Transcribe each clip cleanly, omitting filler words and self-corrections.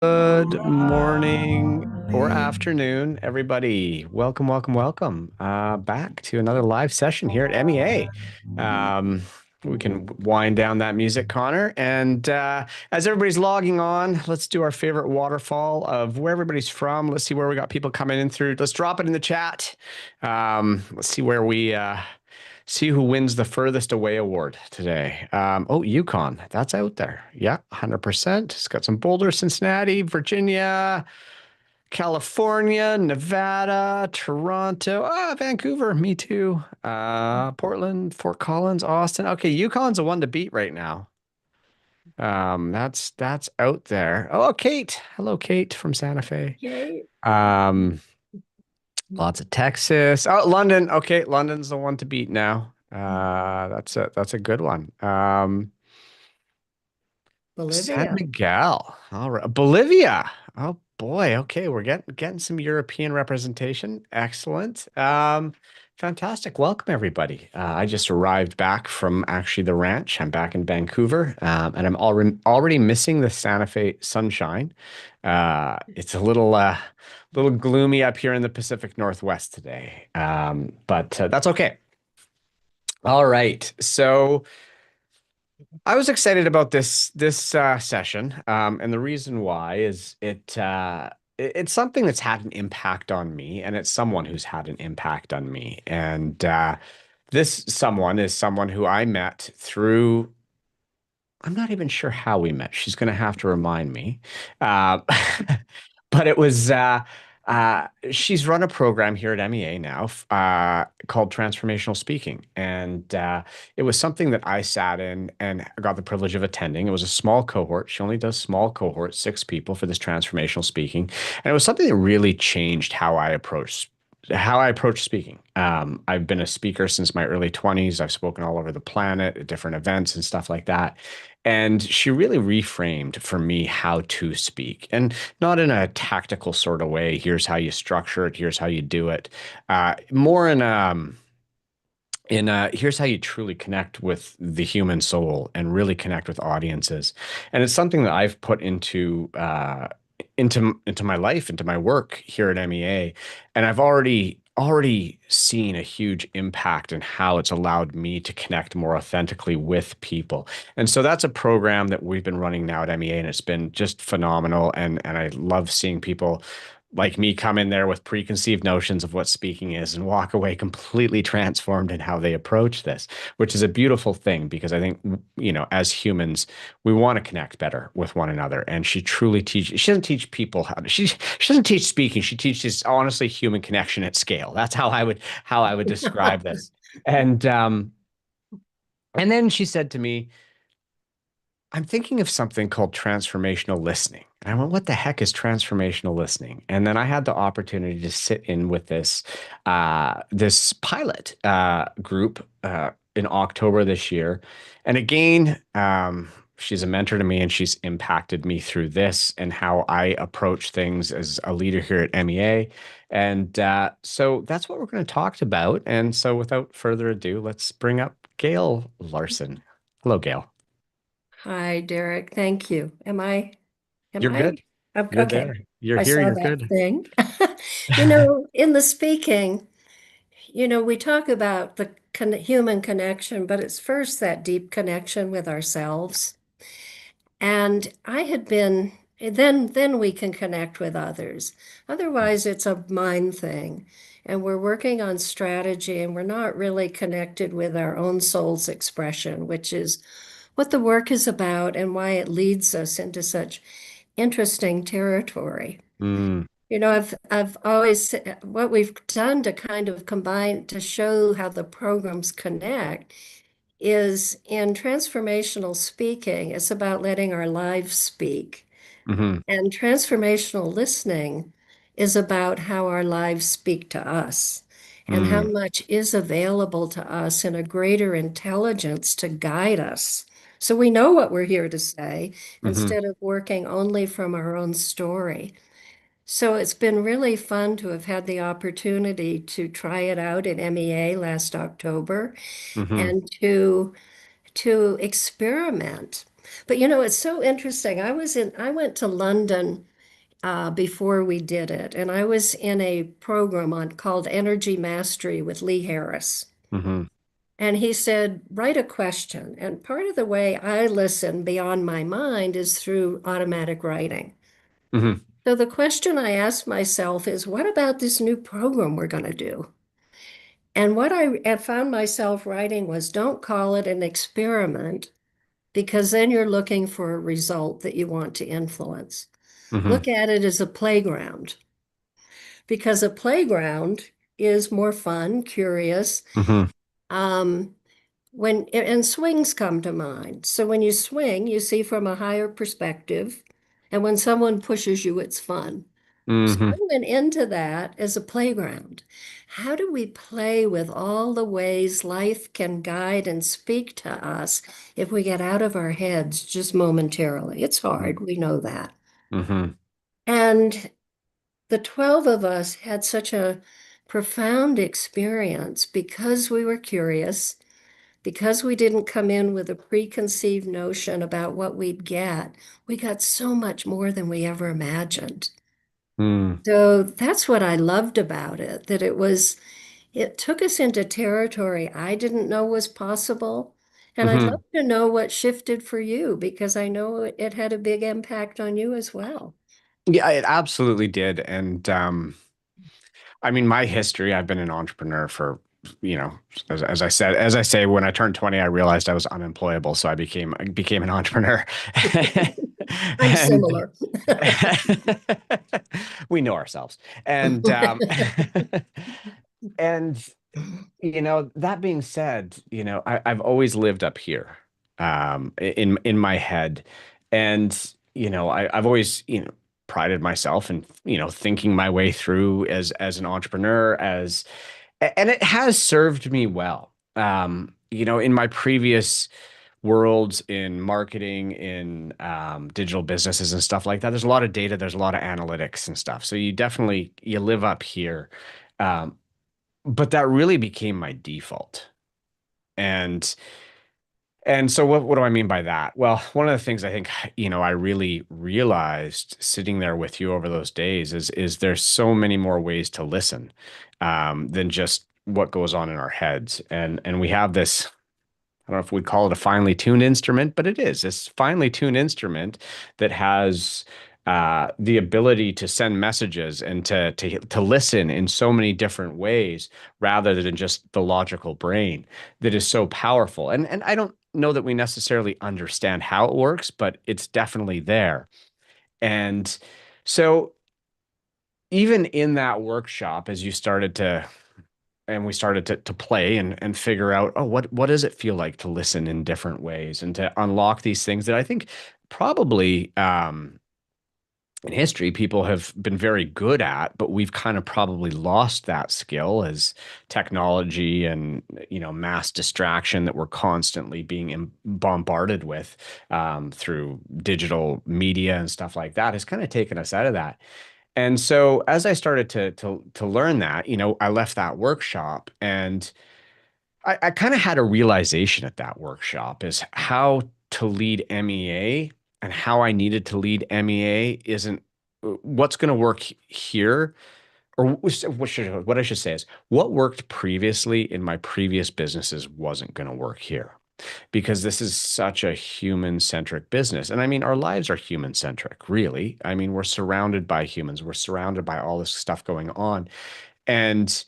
Good morning or afternoon, everybody. Welcome, welcome, welcome back to another live session here at MEA. Um, we can wind down that music, Connor. And as everybody's logging on, let's do our favorite waterfall of where everybody's from. Let's see where we got people coming in through. Let's drop it in the chat. Let's see where we see who wins the furthest away award today. Oh, Yukon, that's out there. Yeah, 100%. It's got some Boulder, Cincinnati, Virginia, California, Nevada, Toronto, Vancouver, me too. Portland, Fort Collins, Austin. Okay, Yukon's the one to beat right now. That's out there. Oh, Kate. Hello, Kate from Santa Fe. Yay. Um, Lots of Texas. Oh, London. Okay, London's the one to beat now. That's a good one. San Bolivia. Miguel. All right. Bolivia. Oh boy. Okay, we're getting some European representation. Excellent. Fantastic. Welcome everybody. I just arrived back from actually the ranch. I'm back in Vancouver, and I'm already missing the Santa Fe sunshine. It's a little gloomy up here in the Pacific Northwest today, but that's okay. All right. So. I was excited about this session, and the reason why is it's something that's had an impact on me, and it's someone who's had an impact on me, and this someone is someone who I met through. I'm not even sure how we met. She's going to have to remind me. Uh, but it was she's run a program here at MEA now called Transformational Speaking, and it was something that I sat in and got the privilege of attending. It was a small cohort. She only does small cohorts, 6 people for this transformational speaking, and it was something that really changed how I approach speaking. I've been a speaker since my early 20s. I've spoken all over the planet at different events and stuff like that. And she really reframed for me how to speak, and not in a tactical sort of way. Here's how you structure it. Here's how you do it. More in here's how you truly connect with the human soul and really connect with audiences. And it's something that I've put into my life, into my work here at MEA, and I've already seen a huge impact in how it's allowed me to connect more authentically with people. And so that's a program that we've been running now at MEA, and it's been just phenomenal. And I love seeing people like me come in there with preconceived notions of what speaking is and walk away completely transformed in how they approach this, which is a beautiful thing because I think, as humans, we want to connect better with one another. And she truly teaches, she doesn't teach people she doesn't teach speaking. She teaches honestly human connection at scale. That's how I would describe this. And, and then she said to me, I'm thinking of something called transformational listening. And I went, what the heck is transformational listening? And then I had the opportunity to sit in with this pilot group in October this year. And again, she's a mentor to me, and she's impacted me through this and how I approach things as a leader here at MEA. And so that's what we're going to talk about. And so without further ado, let's bring up Gail Larsen. Hello, Gail. Hi, Derek. Thank you. Am You're I, good. You're okay. there. You're I here. saw You're that good. thing. In the speaking, we talk about the human connection, but it's first that deep connection with ourselves. And I had been, then we can connect with others. Otherwise, it's a mind thing. And we're working on strategy and we're not really connected with our own soul's expression, which is what the work is about and why it leads us into such interesting territory. Mm, I've always what we've done to kind of combine to show how the programs connect is in transformational speaking, it's about letting our lives speak. hmm And transformational listening is about how our lives speak to us and how mm, much is available to us in a greater intelligence to guide us. So we know what we're here to say hmm instead of working only from our own story. So it's been really fun to have had the opportunity to try it out at MEA last October hmm and to experiment. But it's so interesting. I went to London before we did it. And I was in a program called Energy Mastery with Lee Harris. Hmm. And he said, write a question. And part of the way I listen beyond my mind is through automatic writing. Hmm. So the question I asked myself is, what about this new program we're going to do? And what I had found myself writing was, don't call it an experiment, because then you're looking for a result that you want to influence. Hmm. Look at it as a playground, because a playground is more fun, curious. Hmm. Um, and swings come to mind. So when you swing, you see from a higher perspective, and when someone pushes you, it's fun. So I Hmm. went into that as a playground. How do we play with all the ways life can guide and speak to us if we get out of our heads just momentarily? It's hard, we know that. Hmm. And the 12 of us had such a profound experience because we were curious, because we didn't come in with a preconceived notion about what we'd get. We got so much more than we ever imagined. Hmm. So that's what I loved about it, that it took us into territory I didn't know was possible. And I'd love Hmm. to know what shifted for you, because I know it had a big impact on you as well. Yeah, it absolutely did. And I mean, my history, I've been an entrepreneur for, you know, as I say, when I turned 20, I realized I was unemployable. So I became an entrepreneur. I'm And similar. we know ourselves. And and that being said, I've always lived up here, in my head, and I've always prided myself in thinking my way through as an entrepreneur, and it has served me well. In my previous worlds in marketing, in digital businesses and stuff like that, there's a lot of data, there's a lot of analytics and stuff. So you live up here. Um, but that really became my default. And so what do I mean by that? Well, one of the things I think, I really realized sitting there with you over those days is there's so many more ways to listen, than just what goes on in our heads. And we have this, I don't know if we'd call it a finely tuned instrument, but it is this finely tuned instrument that has the ability to send messages and to listen in so many different ways rather than just the logical brain, that is so powerful. And I don't know that we necessarily understand how it works, but it's definitely there. And so even in that workshop, as you started to and we started to play and figure out, oh, what does it feel like to listen in different ways and to unlock these things that I think probably, in history people have been very good at, but we've kind of probably lost that skill as technology and mass distraction that we're constantly being bombarded with, through digital media and stuff like that has kind of taken us out of that. And so as I started to learn that, I left that workshop, and I kind of had a realization at that workshop is how to lead MEA, and how I needed to lead MEA isn't what's going to work here, or what I should say is what worked previously in my previous businesses wasn't going to work here, because this is such a human centric business. And I mean, our lives are human centric, really. I mean, we're surrounded by humans, we're surrounded by all this stuff going on. And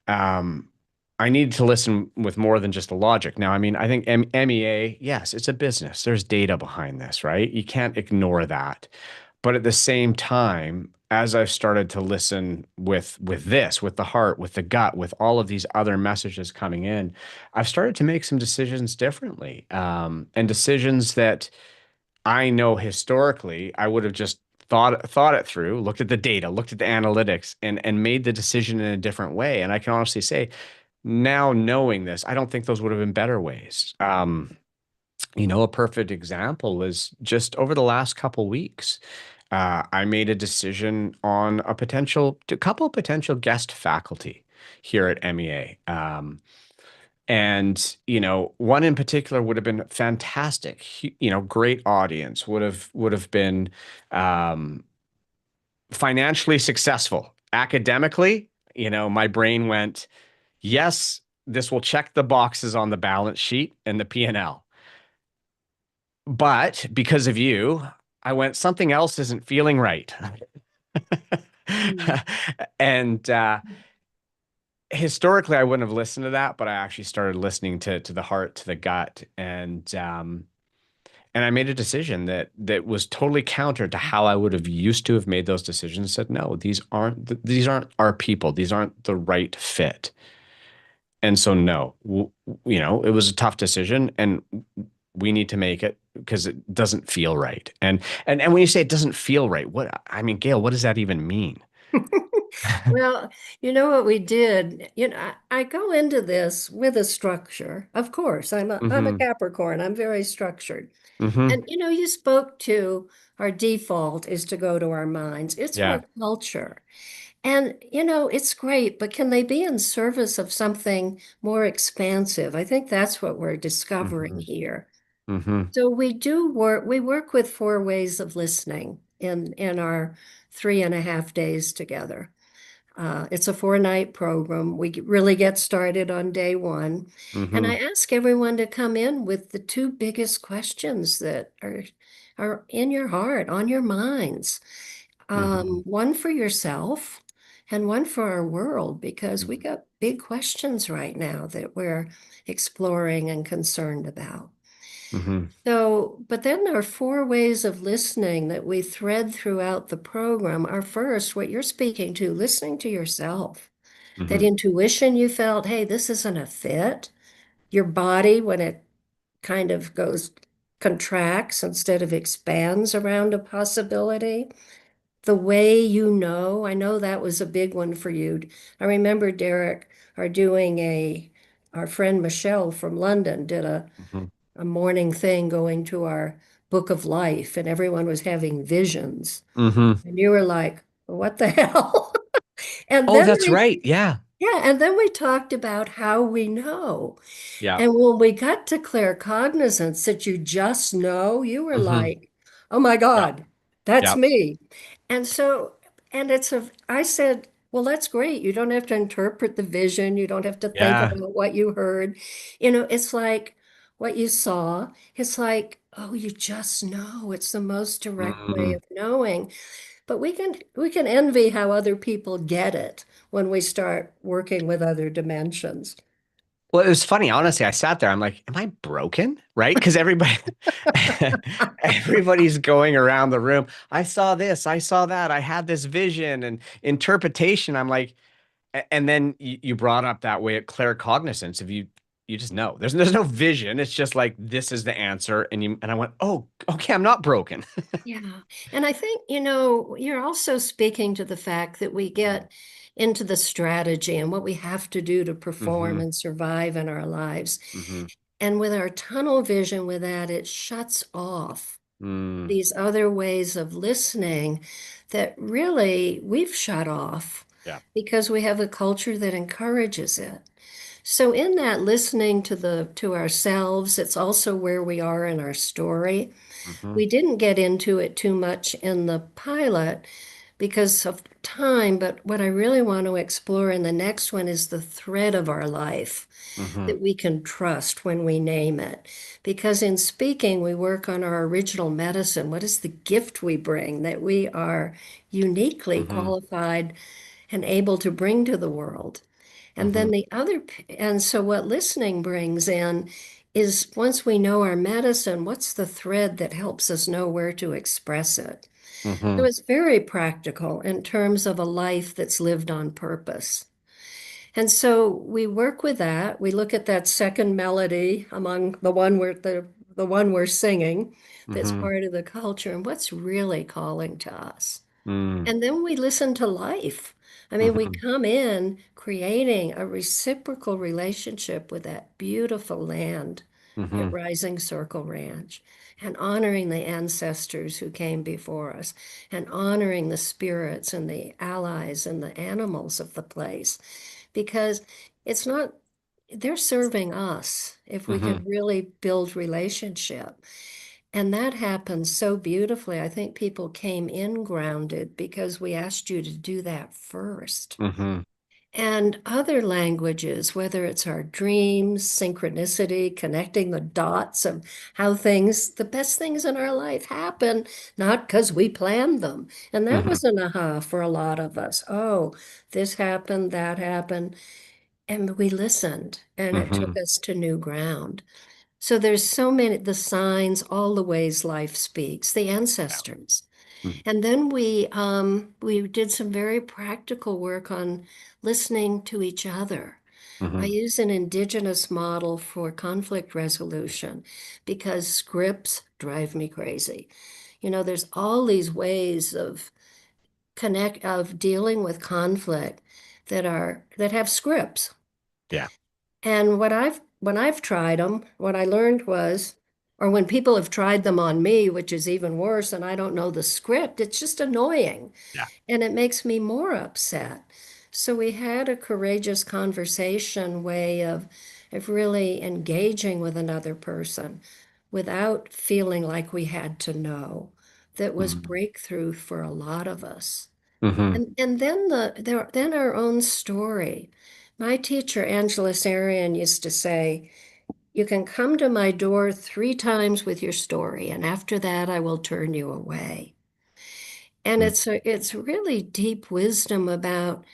um, I need to listen with more than just the logic. Now, I mean, I think MEA, yes, it's a business. There's data behind this, right? You can't ignore that. But at the same time, as I've started to listen with the heart, with the gut, with all of these other messages coming in, I've started to make some decisions differently, and decisions that I know historically I would have just thought it through, looked at the data, looked at the analytics, and made the decision in a different way. And I can honestly say, now knowing this, I don't think those would have been better ways. A perfect example is just over the last couple weeks. I made a decision on a couple potential guest faculty here at MEA. And one in particular would have been fantastic. Great audience would have been, um, Financially successful. Academically, my brain went, yes, this will check the boxes on the balance sheet and the P&L. But because of you, I went, something else isn't feeling right. Mm. And historically, I wouldn't have listened to that, but I actually started listening to the heart, to the gut, and I made a decision that was totally counter to how I would have used to have made those decisions. Said, no, these aren't our people. These aren't the right fit. And so, no, it was a tough decision, and we need to make it because it doesn't feel right. And when you say it doesn't feel right, I mean, Gail, what does that even mean? Well, you know what we did? I go into this with a structure. Of course, I'm a Mm-hmm. Capricorn. I'm very structured. Mm-hmm. And you spoke to our default is to go to our minds. It's Yeah. our culture. And it's great, but can they be in service of something more expansive? I think that's what we're discovering Mm-hmm. here. Mm-hmm. So we work with four ways of listening in our 3.5 days together. It's a 4-night program. We really get started on day one. And I Mm-hmm. ask everyone to come in with the two biggest questions that are in your heart, on your minds. Mm-hmm. One for yourself and one for our world, because we Mm-hmm. got big questions right now that we're exploring and concerned about. Mm-hmm. So, but then there are four ways of listening that we thread throughout the program. Are first, what you're speaking to, listening to yourself. That Mm-hmm. intuition you felt, hey, this isn't a fit. Your body, when it kind of goes, contracts instead of expands around a possibility. The way I know that was a big one for you. I remember Derek are doing our friend Michelle from London did Mm-hmm. a morning thing going to our book of life, and everyone was having visions. Mm-hmm. And you were like, what the hell? And Oh, then that's right. Yeah. we talked about how we know. Yeah. And when we got to claircognizance that you just know, you were Mm-hmm. like, oh my Yeah. God, that's Yeah. me. And so, I said, well, that's great. You don't have to interpret the vision. You don't have to think Yeah. about what you heard. It's like what you saw. It's like, oh, you just know. It's the most direct way Mm. of knowing. But we can envy how other people get it when we start working with other dimensions. Well, it was funny. Honestly, I sat there. I'm like, am I broken? Right? Because everybody's going around the room. I saw this. I saw that. I had this vision and interpretation. I'm like, and then you brought up that way at claircognizance. If you just know, there's no vision. It's just like this is the answer, and I went, oh, okay, I'm not broken. Yeah. And I think, you're also speaking to the fact that we get into the strategy and what we have to do to perform Mm-hmm. and survive in our lives. Mm-hmm. And with our tunnel vision, with that, it shuts off Mm. these other ways of listening that really we've shut off Yeah. because we have a culture that encourages it. So in that listening to ourselves, it's also where we are in our story. Mm-hmm. We didn't get into it too much in the pilot because of time, but what I really want to explore in the next one is the thread of our life Mm-hmm. that we can trust when we name it. Because in speaking, we work on our original medicine. What is the gift we bring that we are uniquely Mm-hmm. qualified and able to bring to the world? And Mm-hmm. then and so what listening brings in is once we know our medicine, what's the thread that helps us know where to express it? So Mm-hmm. it's very practical in terms of a life that's lived on purpose. And so we work with that. We look at that second melody among the one we're singing that's Mm-hmm. part of the culture and what's really calling to us. Mm. And then we listen to life. I mean, we Mm-hmm. come in creating a reciprocal relationship with that beautiful land at Mm-hmm. Rising Circle Ranch and honoring the ancestors who came before us and honoring the spirits and the allies and the animals of the place because it's not, they're serving us if we Mm-hmm. can really build relationship. And that happened so beautifully. I think people came in grounded because we asked you to do that first. Hmm. And other languages, whether it's our dreams, synchronicity, connecting the dots of how things, the best things in our life happen, not because we planned them. And that Hmm. was an aha for a lot of us. Oh, this happened, that happened. And we listened, and it took Hmm. us to new ground. So there's so many, the signs, all the ways life speaks, the Yeah. ancestors. And then we did some very practical work on listening to each other. I Hmm. use an indigenous model for conflict resolution because scripts drive me crazy. You know, there's all these ways of dealing with conflict that have scripts. Yeah. And when I've tried them, what I learned was, or when people have tried them on me, which is even worse, and I don't know the script, it's just annoying Yeah. and it makes me more upset. So we had a courageous conversation way of really engaging with another person without feeling like we had to know. That was Hmm. breakthrough for a lot of us. Hmm. And then then our own story. My teacher, Angela Sarian, used to say, "You can come to my door 3 times with your story, and after that, I will turn you away." And it's really deep wisdom about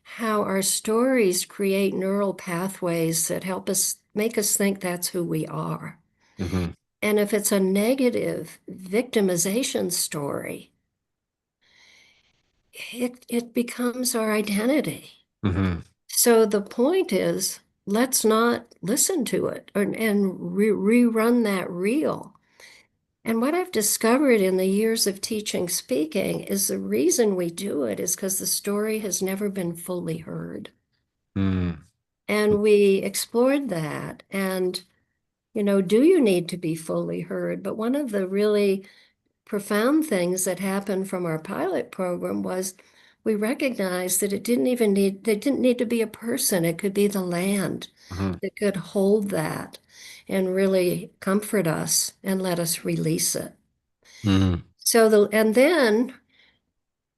how our stories create neural pathways that help us make us think that's who we are. Hmm. And if it's a negative victimization story, it becomes our identity. Hmm. So the point is, let's not listen to it and rerun that reel. And what I've discovered in the years of teaching speaking is the reason we do it is because the story has never been fully heard. Hmm. And we explored that. And, you know, do you need to be fully heard? But one of the really profound things that happened from our pilot program was we recognized that they didn't need to be a person. It could be the land Hmm. that could hold that and really comfort us and let us release it. Hmm. And then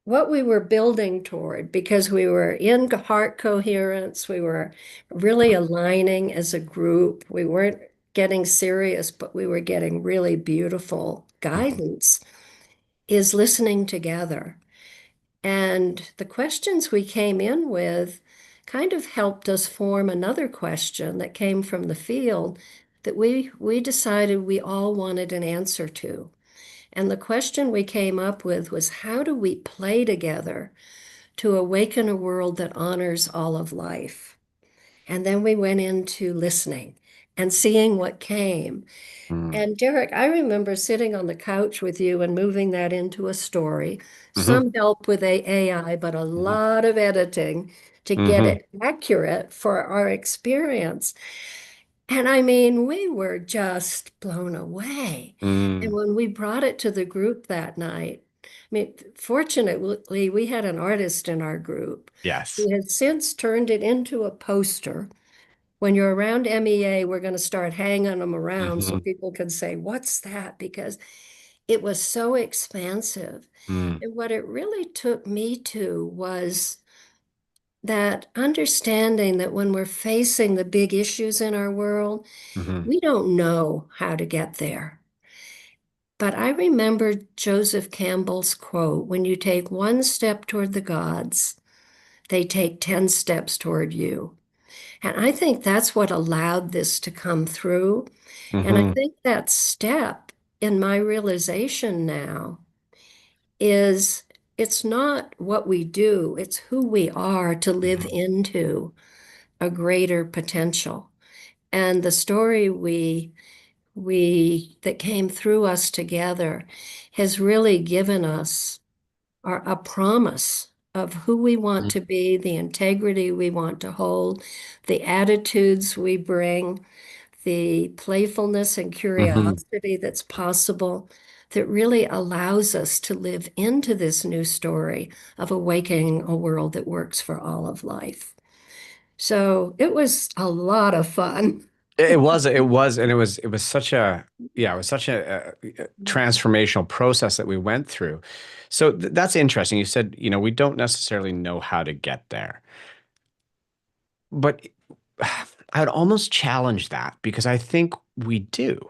what we were building toward, because we were in heart coherence, we were really aligning as a group. We weren't getting serious, but we were getting really beautiful Hmm. guidance, is listening together. And the questions we came in with kind of helped us form another question that came from the field that we decided we all wanted an answer to. And the question we came up with was, how do we play together to awaken a world that honors all of life? And then we went into listening and seeing what came. Hmm. And Derek, I remember sitting on the couch with you and moving that into a story, Hmm. some help with AI, but a Hmm. lot of editing to get Hmm. it accurate for our experience. And I mean, we were just blown away. And Hmm. when we brought it to the group that night, I mean, fortunately, we had an artist in our group Yes. who has since turned it into a poster. When you're around MEA, we're going to start hanging them around so Hmm. people can say, "What's that?" Because it was so expansive. Hmm. And what it really took me to was that understanding that when we're facing the big issues in our world, Hmm. we don't know how to get there. But I remember Joseph Campbell's quote, when you take one step toward the gods, they take 10 steps toward you. And I think that's what allowed this to come through. And I Hmm. think that step in my realization now is it's not what we do, it's who we are to live Hmm. into a greater potential. And the story we that came through us together has really given us a promise of who we want to be, the integrity we want to hold, the attitudes we bring, the playfulness and Hmm. curiosity that's possible, that really allows us to live into this new story of awakening a world that works for all of life. So it was a lot of fun. and it was such a, yeah, it was such a transformational process that we went through. So that's interesting. You said, we don't necessarily know how to get there, but I would almost challenge that because I think we do.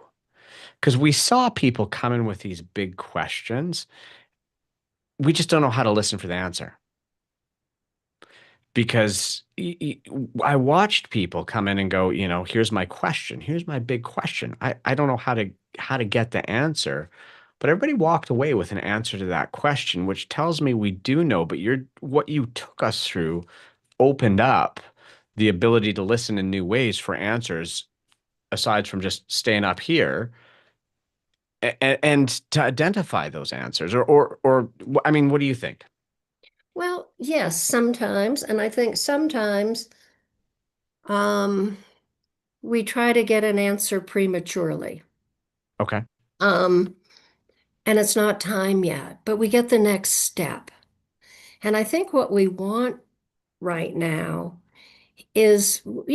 Because we saw people come in with these big questions. We just don't know how to listen for the answer. Because I watched people come in and go, here's my question. Here's my big question. I don't know how to get the answer. But everybody walked away with an answer to that question, which tells me we do know, but what you took us through opened up the ability to listen in new ways for answers aside from just staying up here and to identify those answers or I mean, what do you think? Well, yes, sometimes, and I think sometimes um, we try to get an answer prematurely. Okay. Um, and it's not time yet, but we get the next step. And I think what we want right now is, wouldn't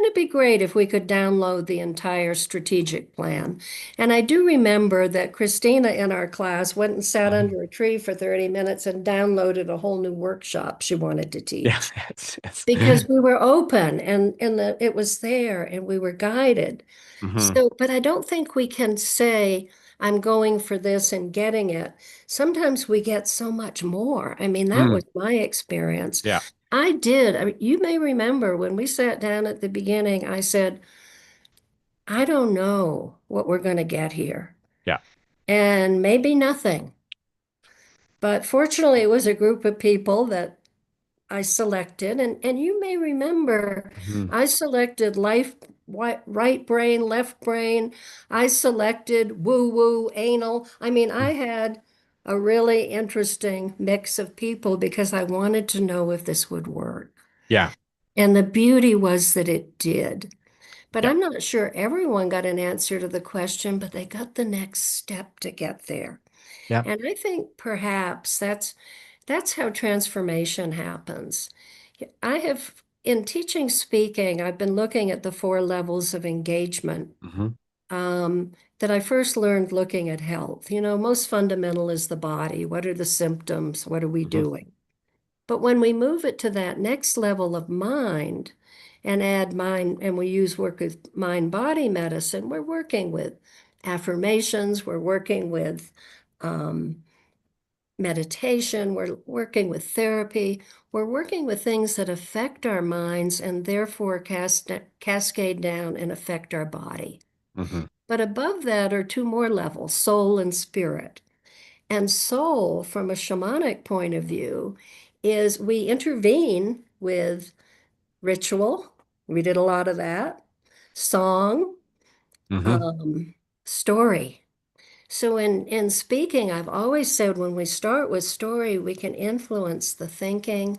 it be great if we could download the entire strategic plan? And I do remember that Christina in our class went and sat Mhm. under a tree for 30 minutes and downloaded a whole new workshop she wanted to Yeah. teach Yes. because we were open and it was there and we were guided. Hmm. So, but I don't think we can say, I'm going for this and getting it. Sometimes we get so much more. I mean, that Mm. was my experience. Yeah. I mean, you may remember when we sat down at the beginning, I said, I don't know what we're going to get here, Yeah. and maybe nothing. But fortunately, it was a group of people that I selected, and you may remember Hmm. I selected right brain, left brain. I selected woo woo, anal. I mean, I had a really interesting mix of people because I wanted to know if this would work. Yeah. And the beauty was that it did. But Yeah. I'm not sure everyone got an answer to the question, but they got the next step to get there. Yeah. And I think perhaps that's how transformation happens. I have, in teaching speaking, I've been looking at the four levels of engagement Hmm. that I first learned looking at health. Most fundamental is the body. What are the symptoms? What are we Hmm. doing? But when we move it to that next level of mind and add mind, and we work with mind body medicine, we're working with affirmations, we're working with um, meditation, we're working with therapy, we're working with things that affect our minds and therefore cascade down and affect our body. Hmm. But above that are two more levels, soul and spirit. And soul, from a shamanic point of view, is we intervene with ritual. We did a lot of that. Song, Hmm. um, story. So in speaking, I've always said when we start with story, we can influence the thinking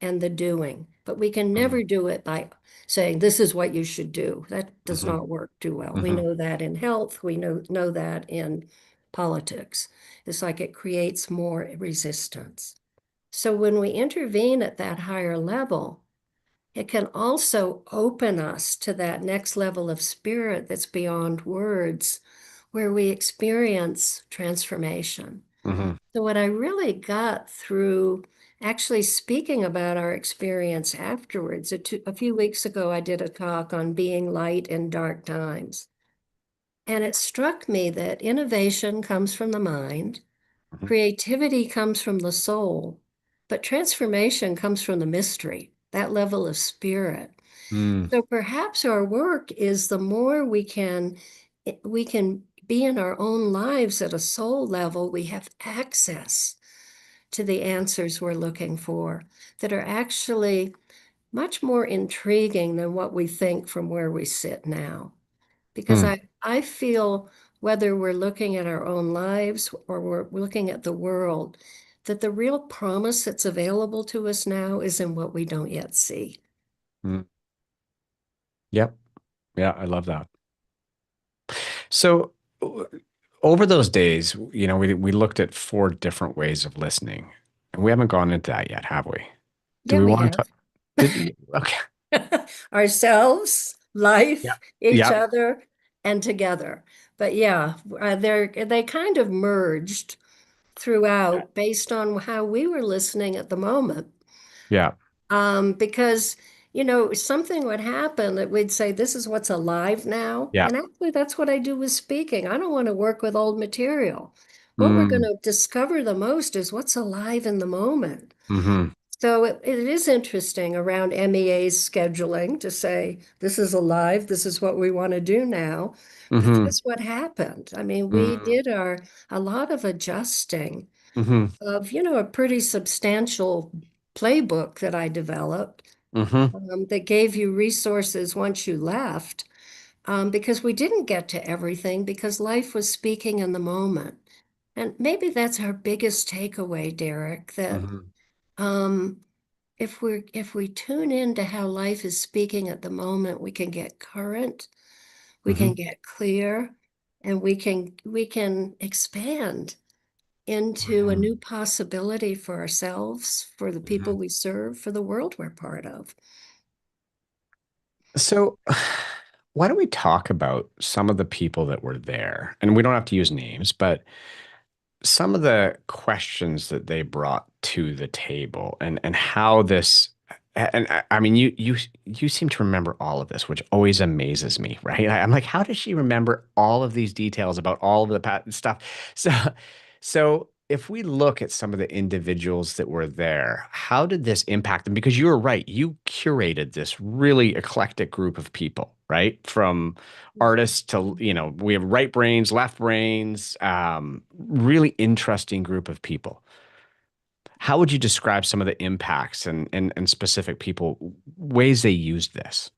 and the doing, but we can Hmm. never do it by saying this is what you should do. That does Hmm. not work too well. We Hmm. know that in health, we know that in politics. It's like it creates more resistance. So when we intervene at that higher level, it can also open us to that next level of spirit that's beyond words, where we experience transformation. Hmm. So, what I really got through actually speaking about our experience afterwards, a few weeks ago, I did a talk on being light in dark times. And it struck me that innovation comes from the mind, creativity comes from the soul, but transformation comes from the mystery, that level of spirit. Hmm. So perhaps our work is the more we can be in our own lives at a soul level, we have access to the answers we're looking for that are actually much more intriguing than what we think from where we sit now. Because Hmm. I feel whether we're looking at our own lives or we're looking at the world, that the real promise that's available to us now is in what we don't yet see. Hmm. Yep. Yeah, I love that. So over those days, we looked at four different ways of listening, and we haven't gone into that yet, have we? Do Yeah, we we want to have. talk? Did we? Okay. Ourselves. Yeah. life, each Yeah. other, and together. But yeah, they kind of merged throughout based on how we were listening at the moment. Yeah. Because, something would happen that we'd say, this is what's alive now. Yeah. And actually, that's what I do with speaking. I don't want to work with old material. What we're going Mm. to discover the most is what's alive in the moment. Hmm. So it is interesting around MEA's scheduling to say, this is alive, this is what we want to do now. But Hmm. that's what happened. I mean, we Mm. did a lot of adjusting Hmm. of, a pretty substantial playbook that I developed Hmm. that gave you resources once you left, because we didn't get to everything because life was speaking in the moment. And maybe that's our biggest takeaway, Derek, that Hmm. um, if we tune into how life is speaking at the moment, we can get current, we can Hmm. get clear, and we can expand into a new possibility for ourselves, for the people Hmm. we serve, for the world we're part of. So, why don't we talk about some of the people that were there? And we don't have to use names, but some of the questions that they brought to the table and how this and I mean you seem to remember all of this, which always amazes me, right? I'm like, how does she remember all of these details about all of the patent stuff? So so if we look at some of the individuals that were there, how did this impact them? Because you were right, you curated this really eclectic group of people, right? From artists to, we have right brains, left brains, really interesting group of people. How would you describe some of the impacts and specific people, ways they used this?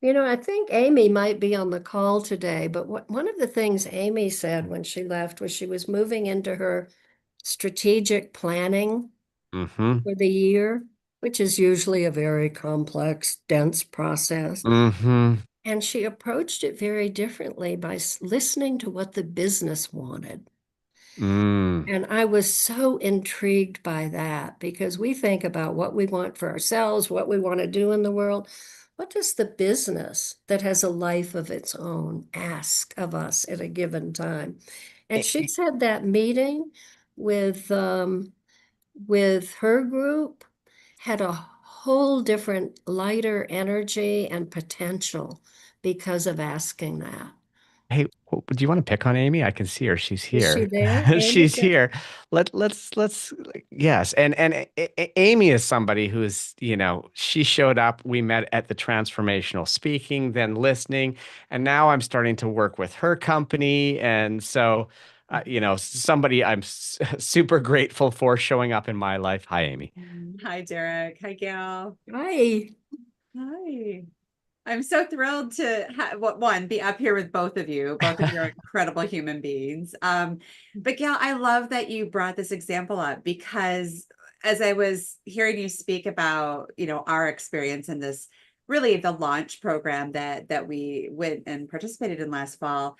I think Amy might be on the call today, but one of the things Amy said when she left was she was moving into her strategic planning Mm-hmm. for the year, which is usually a very complex, dense process. Mm-hmm. And she approached it very differently by listening to what the business wanted. Mm. And I was so intrigued by that because we think about what we want for ourselves, what we want to do in the world. What does the business that has a life of its own ask of us at a given time? And she said that meeting with her group had a whole different lighter energy and potential because of asking that. Hey, do you want to pick on Amy? I can see her. She's Is she here. there, Amy? She's here. Let's yes. And Amy is somebody who's, she showed up. We met at the Transformational Speaking, then listening, and now I'm starting to work with her company. And so, somebody I'm super grateful for showing up in my life. Hi, Amy. Hi, Derek. Hi, Gail. Hi. Hi. I'm so thrilled to one, be up here with both of you. Both of you are incredible human beings. But Gail, I love that you brought this example up because as I was hearing you speak about, our experience in this, really the launch program that we went and participated in last fall,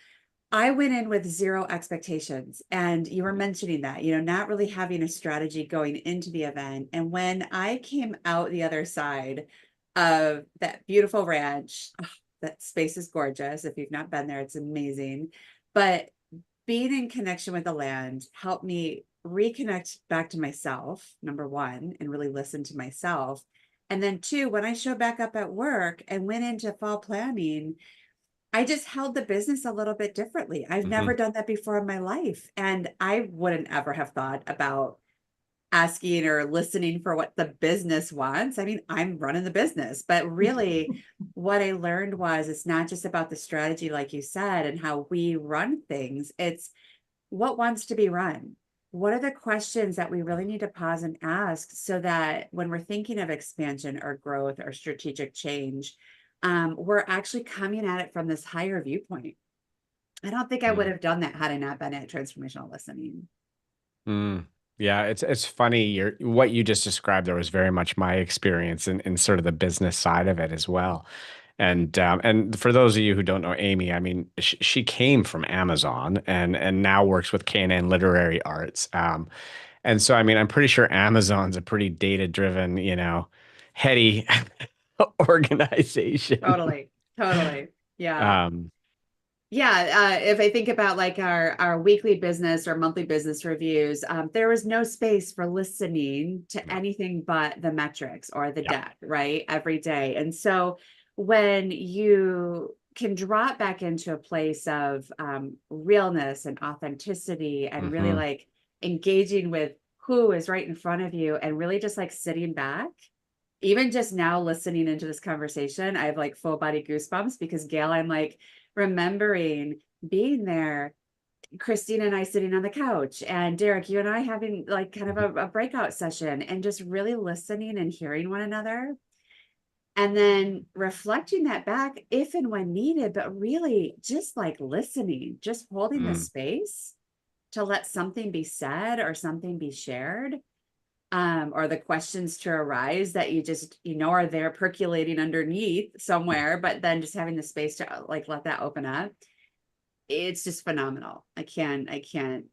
I went in with zero expectations. And you were mentioning that, not really having a strategy going into the event. And when I came out the other side of that beautiful ranch, oh, that space is gorgeous. If you've not been there, it's amazing. But being in connection with the land helped me reconnect back to myself, number one, and really listen to myself. And then two, when I showed back up at work and went into fall planning, I just held the business a little bit differently. I've never Mhm. done that before in my life. And I wouldn't ever have thought about asking or listening for what the business wants. I mean, I'm running the business, but really what I learned was it's not just about the strategy, like you said, and how we run things. It's what wants to be run. What are the questions that we really need to pause and ask so that when we're thinking of expansion or growth or strategic change, we're actually coming at it from this higher viewpoint. I don't think I would Mm. have done that had I not been at transformational listening. Mm. Yeah, it's funny. What you just described there was very much my experience in sort of the business side of it as well. And for those of you who don't know Amy, I mean, she came from Amazon and now works with K&N Literary Arts. And so, I mean, I'm pretty sure Amazon's a pretty data-driven, heady organization. Totally. Totally. Yeah. Um, Yeah, if I think about like our weekly business or monthly business reviews, there was no space for listening to no, anything but the metrics or the yeah. deck, right? Every day. And so when you can drop back into a place of realness and authenticity and really Hmm. like engaging with who is right in front of you and really just like sitting back, even just now listening into this conversation, I have like full body goosebumps because Gail, I'm like remembering being there, Christine and I sitting on the couch, and Derek, you and I having like kind of a breakout session and just really listening and hearing one another. And then reflecting that back if and when needed, but really just like listening, just holding the Mm. space to let something be said or something be shared, or the questions to arise that you just, are there percolating underneath somewhere, but then just having the space to like let that open up. It's just phenomenal. I can't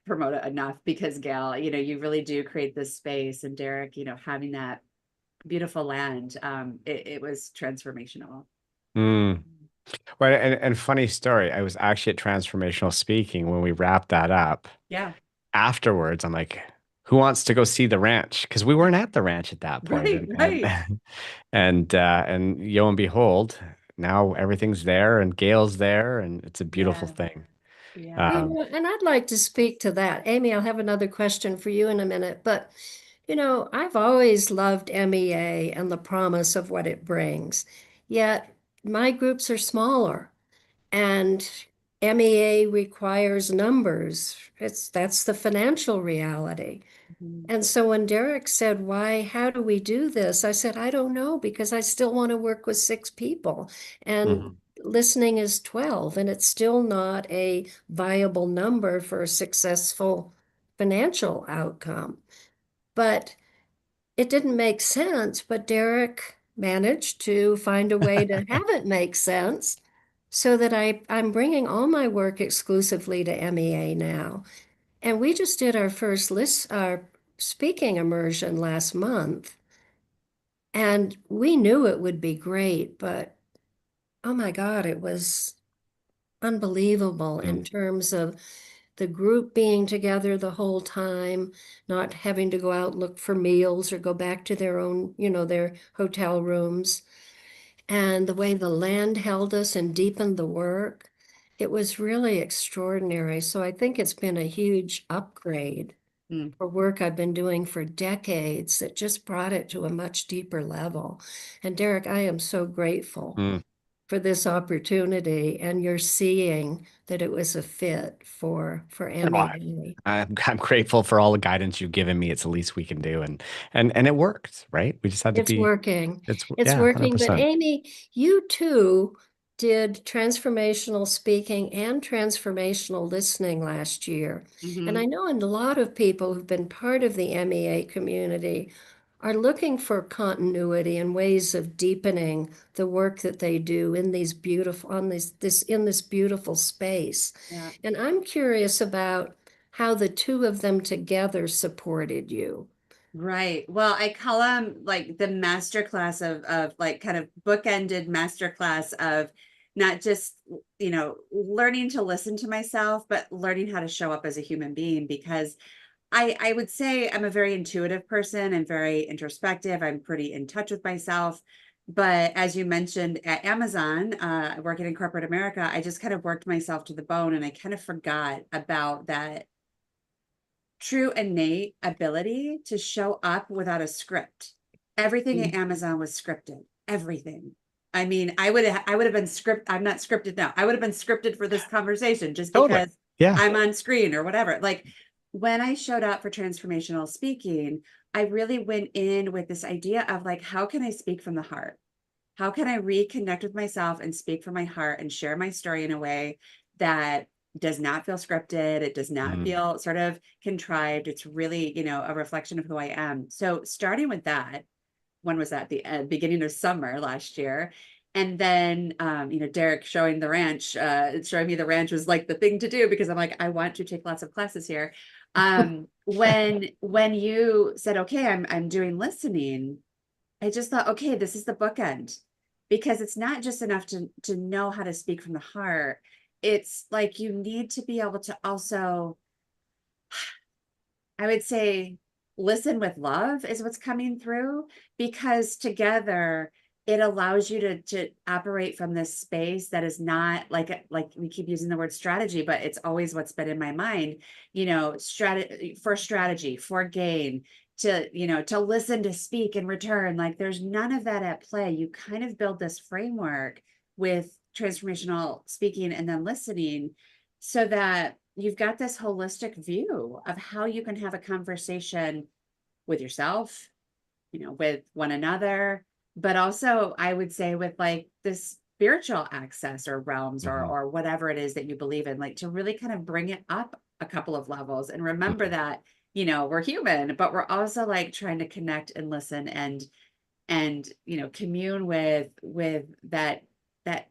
promote it enough because Gail, you really do create this space, and Derek, having that beautiful land, it was transformational. Mm. Well, and funny story, I was actually at Transformational Speaking when we wrapped that up. Yeah. Afterwards, I'm like, who wants to go see the ranch? Because we weren't at the ranch at that point. Right, And right. and lo and behold, now everything's there and Gail's there and it's a beautiful Yeah, thing. yeah. Um, And I'd like to speak to that. Amy, I'll have another question for you in a minute, but I've always loved MEA and the promise of what it brings. Yet my groups are smaller and MEA requires numbers. That's the financial reality. Mhm. And so when Derek said, how do we do this? I said, I don't know, because I still want to work with 6 people. And mhm, listening is 12, and it's still not a viable number for a successful financial outcome. But it didn't make sense, but Derek managed to find a way to have it make sense so that I'm bringing all my work exclusively to MEA now. And we just did our speaking immersion last month, and we knew it would be great, but oh my God, it was unbelievable mm, in terms of the group being together the whole time, not having to go out and look for meals or go back to their own, their hotel rooms, and the way the land held us and deepened the work. It was really extraordinary. So I think it's been a huge upgrade Mm. for work I've been doing for decades that just brought it to a much deeper level. And Derek, I am so grateful mm. for this opportunity, and you're seeing that it was a fit for Well, MEA. I'm grateful for all the guidance you've given me. It's the least we can do, and it worked, right? We just had to It's be. working. It's It's yeah, working. But 100%. Amy, you too did transformational speaking and transformational listening last year. And I Mhm. know a lot of people who've been part of the MEA community are looking for continuity and ways of deepening the work that they do in these beautiful on this in this beautiful space. Yeah. And I'm curious about how the two of them together supported you. Right. Well, I call them like the master class of like kind of bookended master class of not just, learning to listen to myself, but learning how to show up as a human being because I would say I'm a very intuitive person and very introspective. I'm pretty in touch with myself. But as you mentioned at Amazon, working in corporate America, I just kind of worked myself to the bone and I kind of forgot about that true innate ability to show up without a script. Everything at Amazon was scripted. Everything. I mean, I would have been I'm not scripted now. I would have been scripted for this conversation just Totally. because Yeah. I'm on screen or whatever. Like when I showed up for transformational speaking, I really went in with this idea of like, how can I speak from the heart? How can I reconnect with myself and speak from my heart and share my story in a way that does not feel scripted? It does not Mm, feel sort of contrived. It's really, a reflection of who I am. So starting with that, when was that? The beginning of summer last year. And then, Derek showing the ranch, showing me the ranch was like the thing to do because I'm like, I want to take lots of classes here. When you said, okay, I'm doing listening, I just thought, okay, this is the bookend. because it's not just enough to know how to speak from the heart. It's like you need to be able to also, I would say, listen with love is what's coming through, because together it allows you to operate from this space that is not like we keep using the word strategy, but it's always what's been in my mind, strategy, for gain, to listen, to speak and return. Like there's none of that at play. You kind of build this framework with transformational speaking and then listening, so that you've got this holistic view of how you can have a conversation with yourself, with one another, but also I would say with like this spiritual access or realms, Hmm. or whatever it is that you believe in, like to really kind of bring it up a couple of levels and remember that, we're human, but we're also like trying to connect and listen and commune with that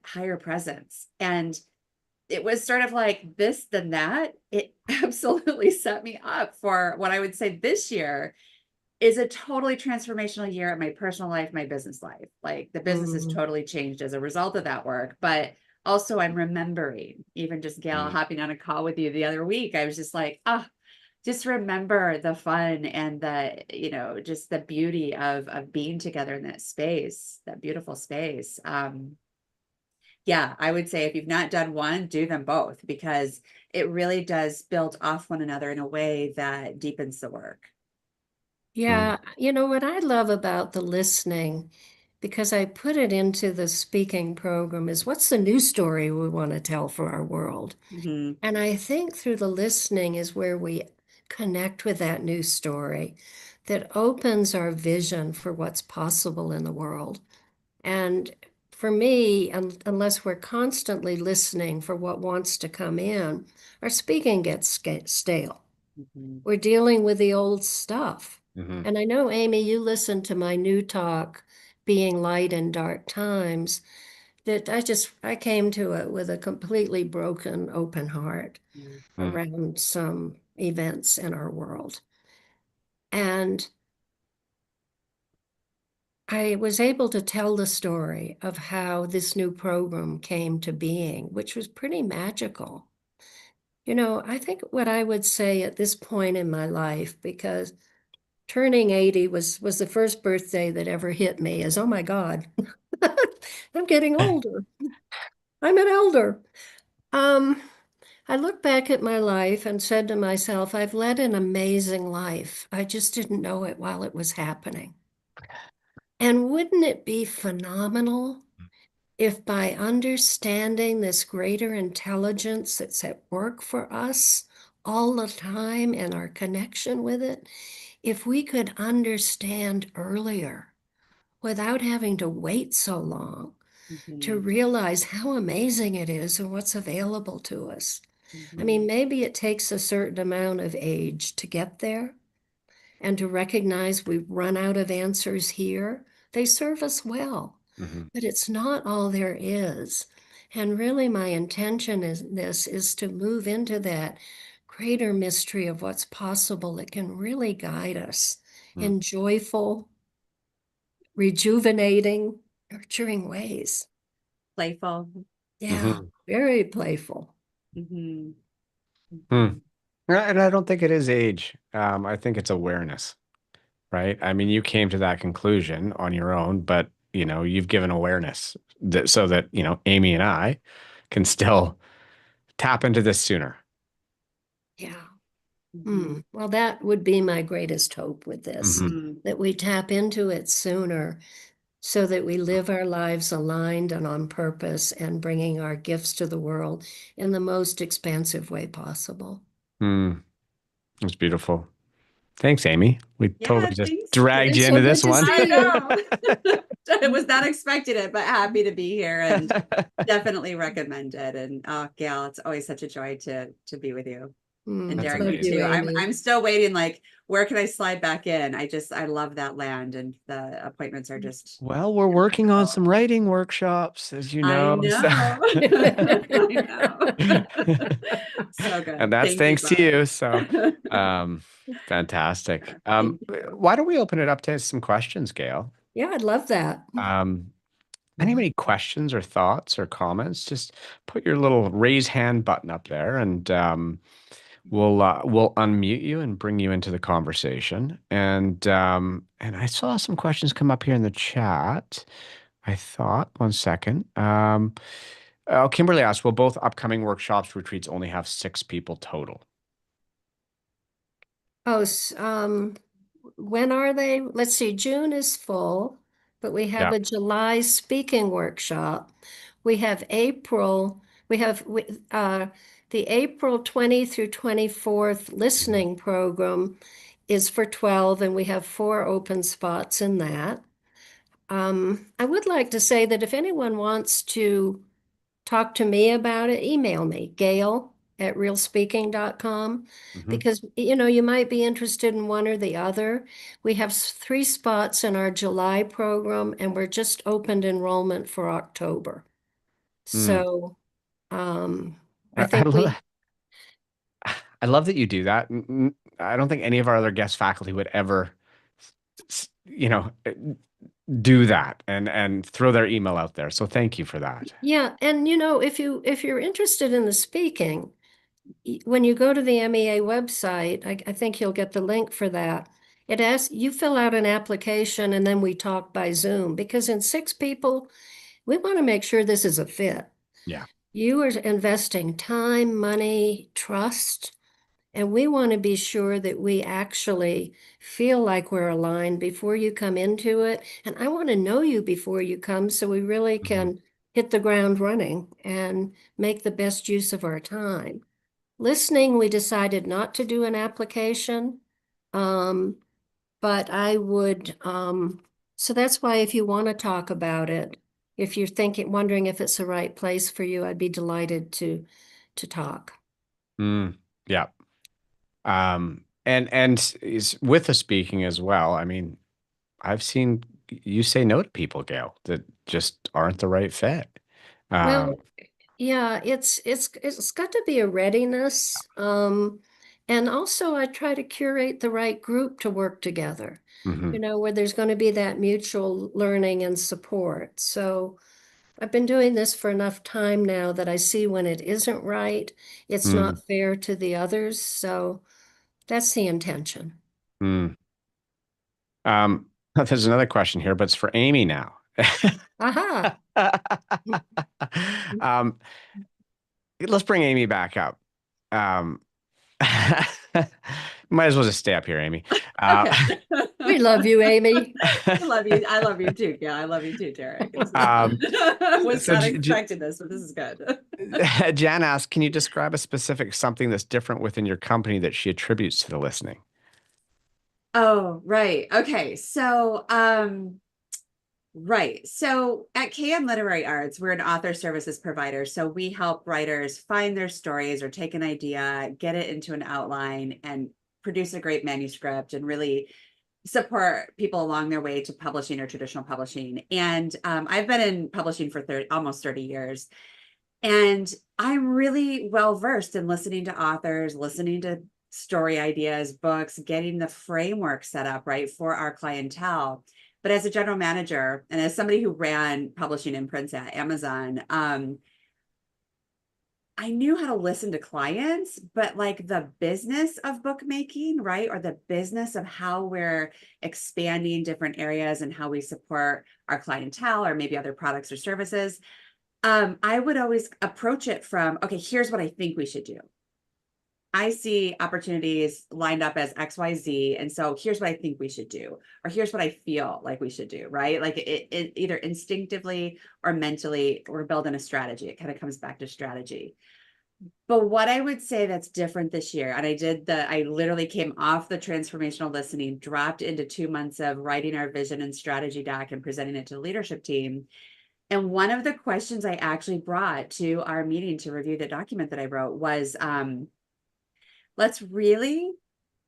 higher presence. And it was sort of like this, then that. It absolutely set me up for what I would say this year is a totally transformational year in my personal life, my business life. Like the business has Mm. totally changed as a result of that work. But also, I'm remembering, even just Gail Hmm. hopping on a call with you the other week, I was just like, just remember the fun and just the beauty of being together in that space, that beautiful space. Yeah, I would say if you've not done one, do them both, because it really does build off one another in a way that deepens the work. Yeah, what I love about the listening, because I put it into the speaking program, is what's the new story we want to tell for our world? Mhm. And I think through the listening is where we connect with that new story that opens our vision for what's possible in the world. And for me, unless we're constantly listening for what wants to come in, our speaking gets stale. Mhm. We're dealing with the old stuff. Hmm. And I know, Amy, you listened to my new talk, Being Light in Dark Times, that I came to it with a completely broken, open heart Yeah. around some events in our world. And I was able to tell the story of how this new program came to being, which was pretty magical. I think what I would say at this point in my life, because turning 80 was the first birthday that ever hit me, is, oh my God, I'm getting older. I'm an elder. Um, I look back at my life and said to myself, I've led an amazing life. I just didn't know it while it was happening. And wouldn't it be phenomenal if by understanding this greater intelligence that's at work for us all the time and our connection with it, if we could understand earlier without having to wait so long to Mhm. realize how amazing it is and what's available to us. I mean, Mhm. maybe it takes a certain amount of age to get there and to recognize we've run out of answers here. They serve us well, Hmm. but it's not all there is. And really, my intention is to move into that greater mystery of what's possible that can really guide us in joyful, rejuvenating, nurturing ways. Playful. Yeah, Hmm. very playful. Mhm. Hmm. Mhm. And I don't think it is age. I think it's awareness, right? I mean, you came to that conclusion on your own, but you've given awareness that so that, Amy and I can still tap into this sooner. Yeah. Mhm. Well, that would be my greatest hope with this, Hmm. Mhm. that we tap into it sooner so that we live our lives aligned and on purpose and bringing our gifts to the world in the most expansive way possible. Mm, it's beautiful. Thanks, Amy. We Yeah, totally just thanks. dragged you So into good this to one. I see you. know. I was not expecting it, but happy to be here and definitely recommend it. And Gail, it's always such a joy to be with you. And That's Derek, Love you you, amazing. too. Amy. I'm still waiting, like, where can I slide back in? I love that land, and the appointments are just Well, we're working on impeccable. some writing workshops, as you I know. So know. I know. So and good. that's Thank you thanks to both. you. So, um, fantastic. Thank you. Why don't we open it up to some questions, Gail? Yeah, I'd love that. Um, Any questions or thoughts or comments, just put your little raise hand button up there, and we'll unmute you and bring you into the conversation. And I saw some questions come up here in the chat. I thought, one second. Kimberly asked, will both upcoming workshops retreats only have 6 people total? Oh, when are they? Let's see, June is full, but we have Yeah. a July speaking workshop. We have April, we have the April 20 through 24th Mhm. listening program is for 12, and we have 4 open spots in that. I would like to say that if anyone wants to talk to me about it, email me, gail@realspeaking.com, Mhm. because you might be interested in one or the other. We have 3 spots in our July program, and we're just opened enrollment for October. Mm. So um, I I think love I love that you do that. I don't think any of our other guest faculty would ever, do that and throw their email out there. So thank you for that. yeah, and if you're interested in the speaking, when you go to the MEA website, I think you'll get the link for that. It asks you fill out an application and then we talk by Zoom, because in 6 people, we want to make sure this is a fit. Yeah. You are investing time, money, trust, and we want to be sure that we actually feel like we're aligned before you come into it. And I want to know you before you come so we really Mhm. can hit the ground running and make the best use of our time. Listening, we decided not to do an application. Um, but I would, so that's why if you want to talk about it, if you're wondering if it's the right place for you, I'd be delighted to talk. Mm. Yeah. And is with the speaking as well. I mean, I've seen you say no to people, Gail, that just aren't the right fit. Well, Um, yeah, it's got to be a readiness. And also I try to curate the right group to work together, mhm. where there's going to be that mutual learning and support. So I've been doing this for enough time now that I see when it isn't right, it's Mm, not fair to the others. So that's the intention. mm. There's another question here, but it's for Amy now. Aha. Um, let's bring Amy back up. Um, might as well just stay up here, Amy. Okay. We love you, Amy. I love you. I love you too. Yeah, I love you too, Derek. um, Was so not expecting this, but this is good. Jan asked, can you describe a specific something that's different within your company that she attributes to the listening? Oh, right. Okay. Right. So at KM Literary Arts, we're an author services provider. So we help writers find their stories or take an idea, get it into an outline, and produce a great manuscript and really support people along their way to publishing or traditional publishing. And I've been in publishing for almost 30 years. And I'm really well versed in listening to authors, listening to story ideas, books, getting the framework set up right for our clientele. But as a general manager and as somebody who ran publishing imprints at Amazon, I knew how to listen to clients, but like the business of bookmaking, right? Or the business of how we're expanding different areas and how we support our clientele or maybe other products or services. I would always approach it from, okay, here's what I think we should do. I see opportunities lined up as XYZ. And so here's what I think we should do, or here's what I feel like we should do, right? Like it either instinctively or mentally, we're building a strategy. It kind of comes back to strategy. But what I would say that's different this year, and I literally came off the transformational listening, dropped into 2 months of writing our vision and strategy doc and presenting it to the leadership team. And one of the questions I actually brought to our meeting to review the document that I wrote was, let's really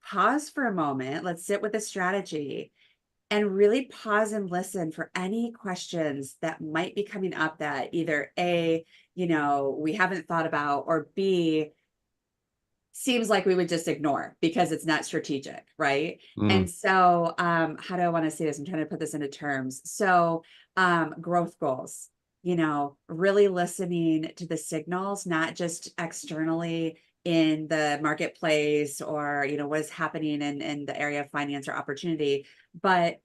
pause for a moment. Let's sit with a strategy and really pause and listen for any questions that might be coming up that either A, we haven't thought about, or B, seems like we would just ignore because it's not strategic, right? Mm, And so, how do I want to say this? I'm trying to put this into terms. So, growth goals, really listening to the signals, not just externally in the marketplace or, what is happening in the area of finance or opportunity, but,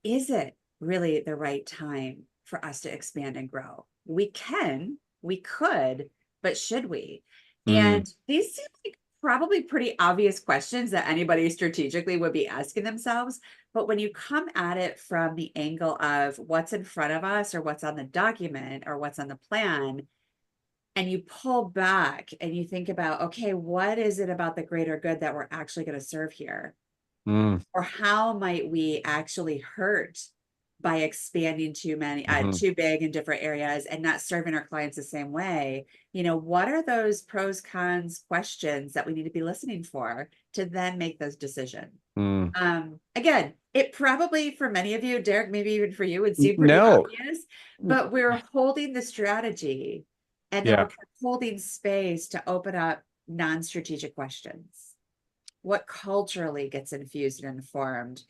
is it really the right time for us to expand and grow? We could, but should we? Mm, And these seem like probably pretty obvious questions that anybody strategically would be asking themselves. But when you come at it from the angle of what's in front of us or what's on the document or what's on the plan, and you pull back and you think about, okay, what is it about the greater good that we're actually going to serve here? mm, Or how might we actually hurt by expanding mhm, too big in different areas and not serving our clients the same way? What are those pros, cons questions that we need to be listening for to then make those decisions? mm. Again, it probably for many of you, Derek, maybe even for you, would seem pretty No. obvious, but we're holding the strategy and then Yeah. we're holding space to open up non-strategic questions. What culturally gets infused and informed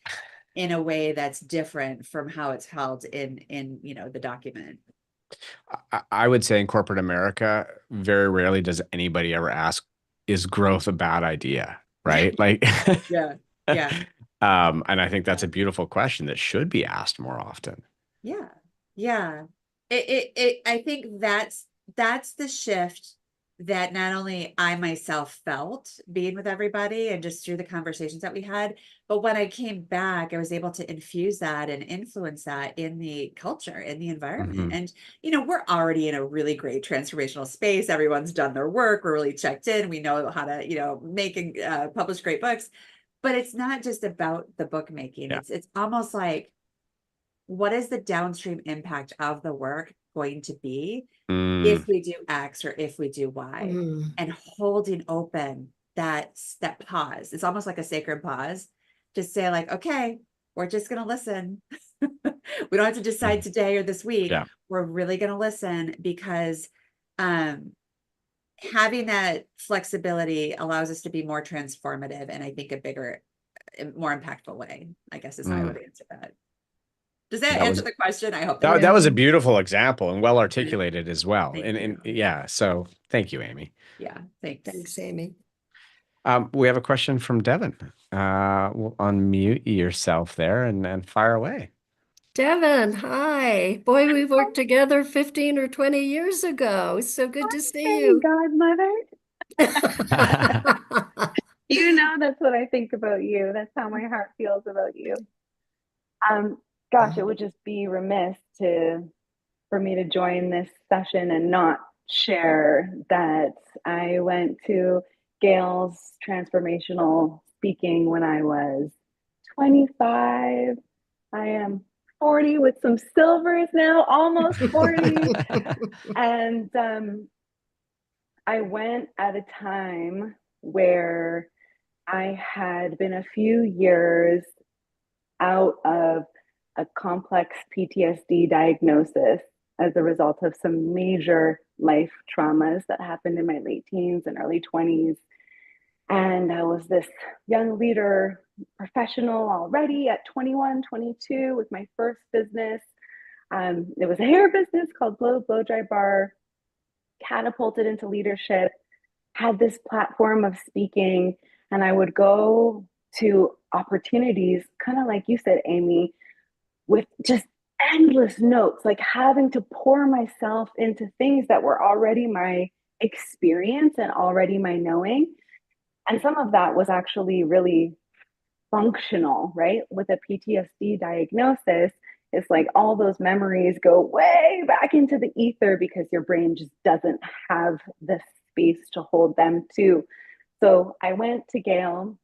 in a way that's different from how it's held in the document? I would say in corporate America, very rarely does anybody ever ask, is growth a bad idea? Right? Like, Yeah, yeah, and I think that's yeah. a beautiful question that should be asked more often. Yeah. Yeah. I think that's the shift that not only I myself felt being with everybody and just through the conversations that we had, but when I came back, I was able to infuse that and influence that in the culture, in the environment. Hmm. And, we're already in a really great transformational space. Everyone's done their work. We're really checked in. We know how to, make and publish great books. But it's not just about the bookmaking. Yeah. It's almost like, what is the downstream impact of the work going to be Mm, if we do X or if we do Y? Mm. And holding open that pause. It's almost like a sacred pause to say, like, okay, we're just going to listen. We don't have to decide mhm. today or this week. Yeah. We're really going to listen because um, having that flexibility allows us to be more transformative and I think a bigger, more impactful way, I guess is how I Mm. would answer that. Does that That answer was the question? I hope that that answers. was a Yeah. beautiful example and well articulated as well. Thank And you. yeah, so thank you, Amy. Yeah, thanks. Thanks, Amy. We have a question from Devin. We'll unmute yourself there and fire away. Devin, hi. Boy, we worked together 15 or 20 years ago. So good to see Hey, you. godmother. You know that's what I think about you. That's how my heart feels about you. Gosh, it would just be remiss to for me to join this session and not share that I went to Gail's transformational speaking when I was 25. I am 40 with some silvers now, almost 40. And I went at a time where I had been a few years out of a complex PTSD diagnosis as a result of some major life traumas that happened in my late teens and early 20s. And I was this young leader professional already at 21, 22 with my first business. It was a hair business called Blow Dry Bar, catapulted into leadership, had this platform of speaking, and I would go to opportunities, kind of like you said, Amy, with just endless notes, like having to pour myself into things that were already my experience and already my knowing. And some of that was actually really functional, right? With a PTSD diagnosis, it's like all those memories go way back into the ether because your brain just doesn't have the space to hold them too. So I went to Gail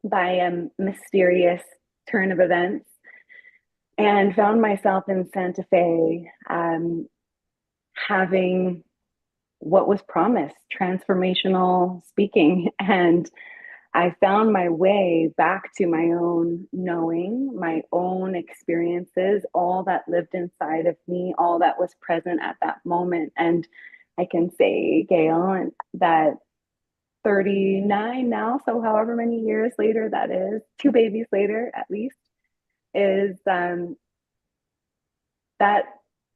by a mysterious turn of events and found myself in Santa Fe having what was promised transformational speaking. And I found my way back to my own knowing, my own experiences, all that lived inside of me, all that was present at that moment. And I can say, Gail, that 39 now, so however many years later that is, two babies later at least, is that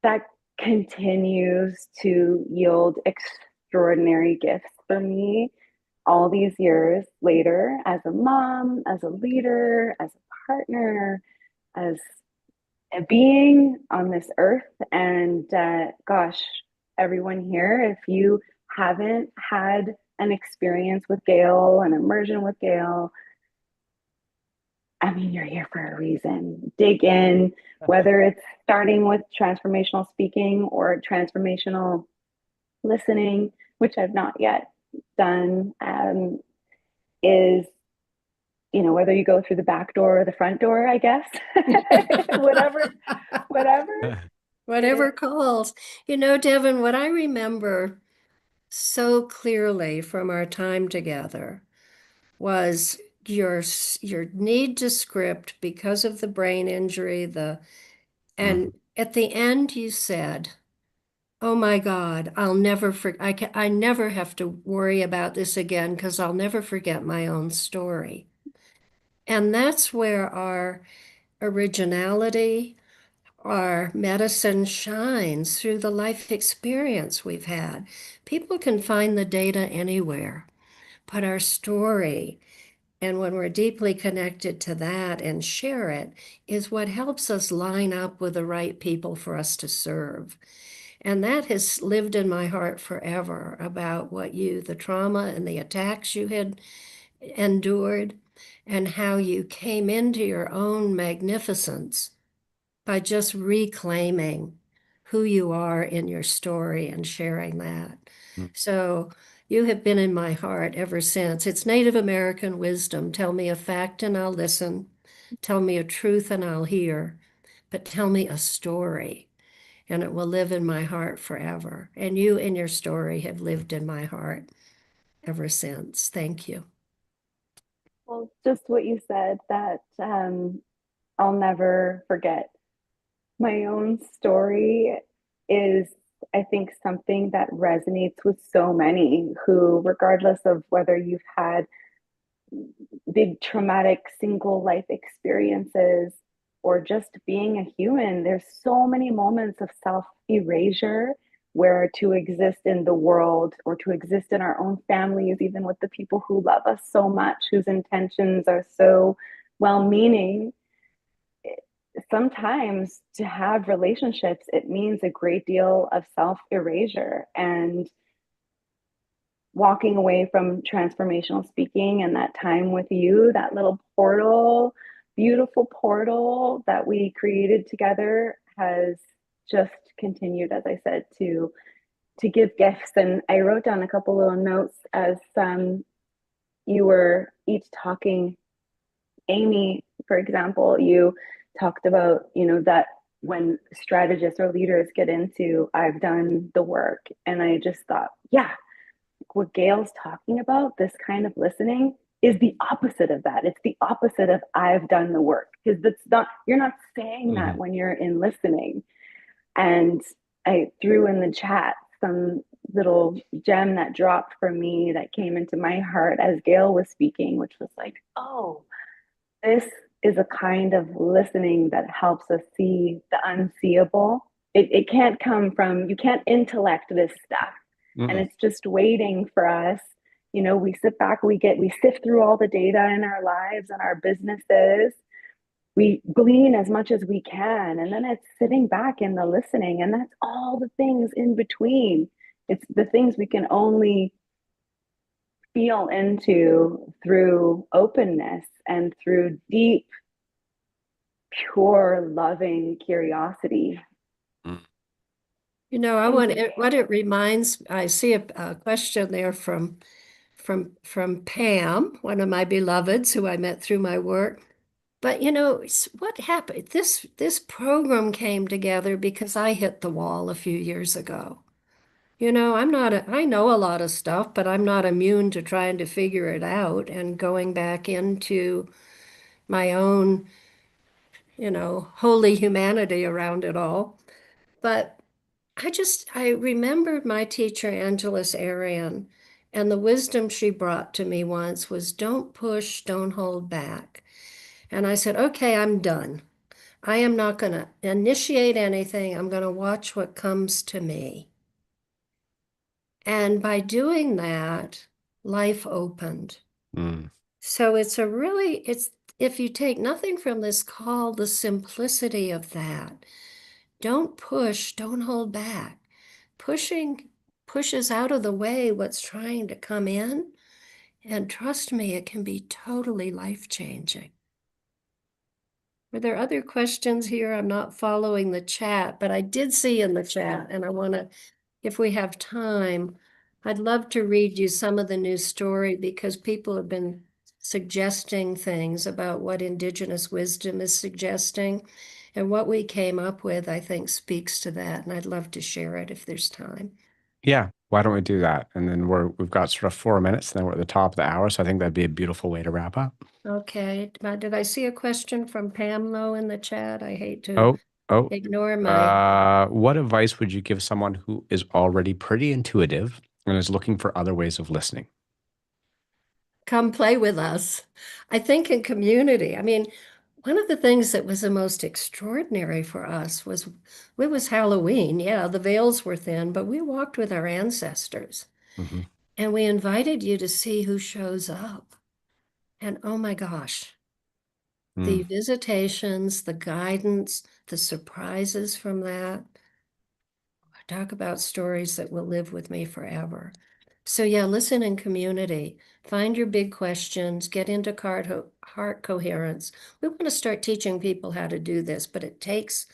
that continues to yield extraordinary gifts for me all these years later as a mom, as a leader, as a partner, as a being on this earth. And gosh, everyone here, if you haven't had an experience with Gail, an immersion with Gail, I mean, you're here for a reason. Dig in, whether it's starting with transformational speaking or transformational listening, which I've not yet done, is, you know, whether you go through the back door or the front door, I guess, whatever, whatever. Whatever calls. You know, Devin, what I remember so clearly from our time together was your need to script because of the brain injury, and at the end you said, "Oh my God, I never have to worry about this again because I'll never forget my own story." And that's where our originality, our medicine shines through the life experience we've had. People can find the data anywhere, but our story, and when we're deeply connected to that and share it, is what helps us line up with the right people for us to serve. And that has lived in my heart forever about the trauma and the attacks you had endured, and how you came into your own magnificence by just reclaiming who you are in your story and sharing that. So you have been in my heart ever since. It's Native American wisdom. Tell me a fact and I'll listen. Tell me a truth and I'll hear. But tell me a story and it will live in my heart forever. And you and your story have lived in my heart ever since. Thank you. Well, just what you said, that I'll never forget. My own story is, I think, something that resonates with so many who, regardless of whether you've had big traumatic single life experiences or just being a human, there's so many moments of self erasure where to exist in the world or to exist in our own families, even with the people who love us so much, whose intentions are so well meaning. Sometimes to have relationships, it means a great deal of self erasure. And walking away from transformational speaking and that time with you, that little portal, beautiful portal that we created together, has just continued, as I said, to give gifts. And I wrote down a couple little notes as you were each talking. Amy, for example, you talked about, you know, that when strategists or leaders get into, I've done the work. And I just thought, yeah, what Gail's talking about, this kind of listening, is the opposite of that. It's the opposite of I've done the work, because that's not, you're not saying that when you're in listening. And I threw in the chat some little gem that dropped for me that came into my heart as Gail was speaking, which was like, oh, this is a kind of listening that helps us see the unseeable. It can't come from, you can't intellect this stuff. And it's just waiting for us. You know, we sit back, we sift through all the data in our lives and our businesses. We glean as much as we can. And then it's sitting back in the listening. And that's all the things in between. It's the things we can only feel into through openness and through deep, pure, loving curiosity. You know, what it reminds, I see a question there from Pam, one of my beloveds who I met through my work. But you know, what happened? This program came together because I hit the wall a few years ago. You know, I know a lot of stuff, but I'm not immune to trying to figure it out and going back into my own, you know, holy humanity around it all. But I remembered my teacher, Angeles Arian, and the wisdom she brought to me once was don't push, don't hold back. And I said, okay, I'm done. I am not going to initiate anything. I'm going to watch what comes to me. And by doing that, life opened. Mm, So it's if you take nothing from this call, the simplicity of that. Don't push, don't hold back. Pushing pushes out of the way what's trying to come in. And trust me, it can be totally life-changing. Were there other questions here? I'm not following the chat, but I did see in the chat, and I want to, if we have time, I'd love to read you some of the new story because people have been suggesting things about what Indigenous wisdom is suggesting. And what we came up with, I think, speaks to that. And I'd love to share it if there's time. yeah, why don't we do that? And then we've got sort of 4 minutes, and then we're at the top of the hour. So I think that'd be a beautiful way to wrap up. Okay. Did I see a question from Pam Lowe in the chat? I hate to Oh, oh, ignore my what advice would you give someone who is already pretty intuitive and is looking for other ways of listening? come play with us. I think in community, I mean, one of the things that was the most extraordinary for us was it was Halloween. Yeah, the veils were thin, but we walked with our ancestors Hmm. and we invited you to see who shows up. And oh my gosh, the Mm, visitations, the guidance, the surprises from that. Talk about stories that will live with me forever. So yeah, listen in community. Find your big questions, get into heart coherence. We want to start teaching people how to do this, but it takes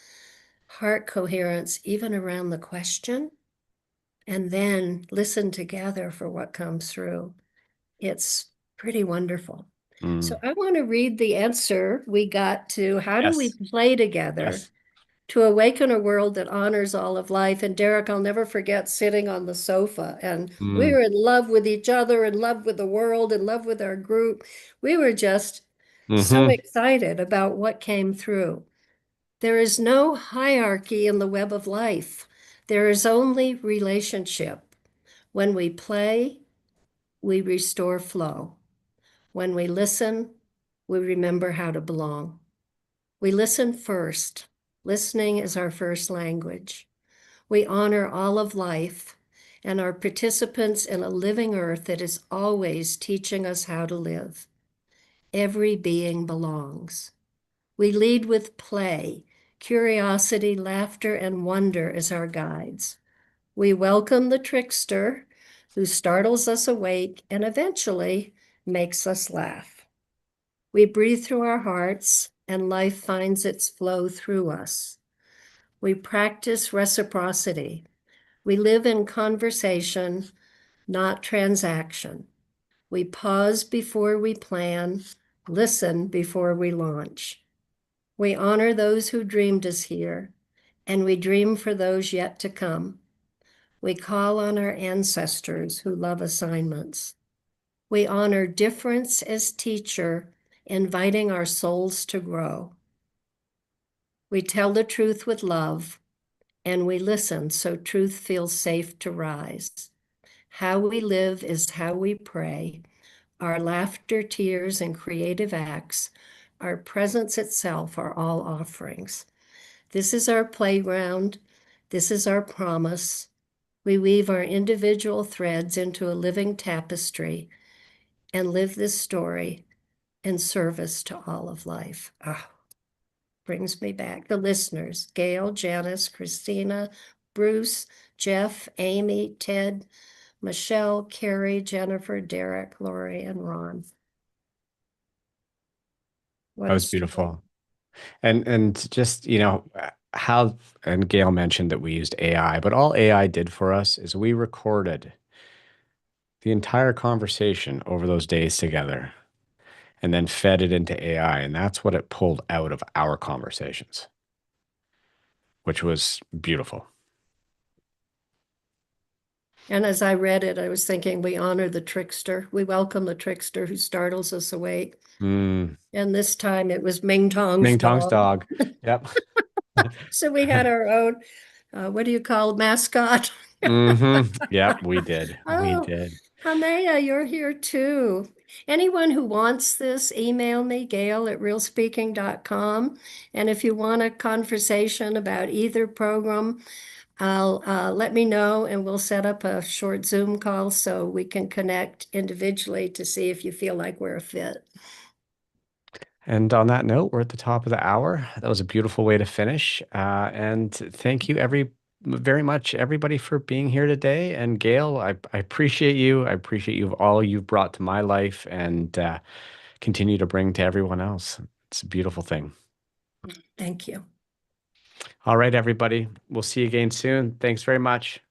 heart coherence even around the question, and then listen together for what comes through. It's pretty wonderful. So mm. I want to read the answer we got to how do we Yes, play together yes. to awaken a world that honors all of life. And Derek, I'll never forget sitting on the sofa and we Mm, were in love with each other, in love with the world, in love with our group. We were just so hmm. excited about what came through. There is no hierarchy in the web of life. There is only relationship. When we play, we restore flow. When we listen, we remember how to belong. We listen first. Listening is our first language. We honor all of life and are participants in a living earth that is always teaching us how to live. Every being belongs. We lead with play, curiosity, laughter, and wonder as our guides. We welcome the trickster who startles us awake and eventually makes us laugh. We breathe through our hearts and life finds its flow through us. We practice reciprocity. We live in conversation, not transaction. We pause before we plan, listen before we launch. We honor those who dreamed us here, and we dream for those yet to come. We call on our ancestors who love assignments. We honor difference as teacher, inviting our souls to grow. We tell the truth with love, and we listen so truth feels safe to rise. How we live is how we pray. Our laughter, tears, and creative acts, our presence itself are all offerings. This is our playground. This is our promise. We weave our individual threads into a living tapestry and live this story in service to all of life. Ah, brings me back. The listeners, Gail, Janice, Christina, Bruce, Jeff, Amy, Ted, Michelle, Carrie, Jennifer, Derek, Lori, and Ron. What That a was story. beautiful. And just, how, and Gail mentioned that we used AI, but all AI did for us is we recorded the entire conversation over those days together and then fed it into AI. And that's what it pulled out of our conversations, which was beautiful. And as I read it, I was thinking we honor the trickster. We welcome the trickster who startles us awake. Mm. And this time it was Ming Tong's Ming Tong's dog. dog. Yep. So we had our own, what do you call it, mascot? Hmm. Yep, we did. We Oh, did. Hamea, you're here too. Anyone who wants this, email me, gail@realspeaking.com. And if you want a conversation about either program, I'll let me know and we'll set up a short Zoom call so we can connect individually to see if you feel like we're a fit. And on that note, we're at the top of the hour. That was a beautiful way to finish. And thank you very much, everybody, for being here today. And Gail, I appreciate you. I appreciate you all you've brought to my life and continue to bring to everyone else. It's a beautiful thing. Thank you. All right, everybody. We'll see you again soon. Thanks very much.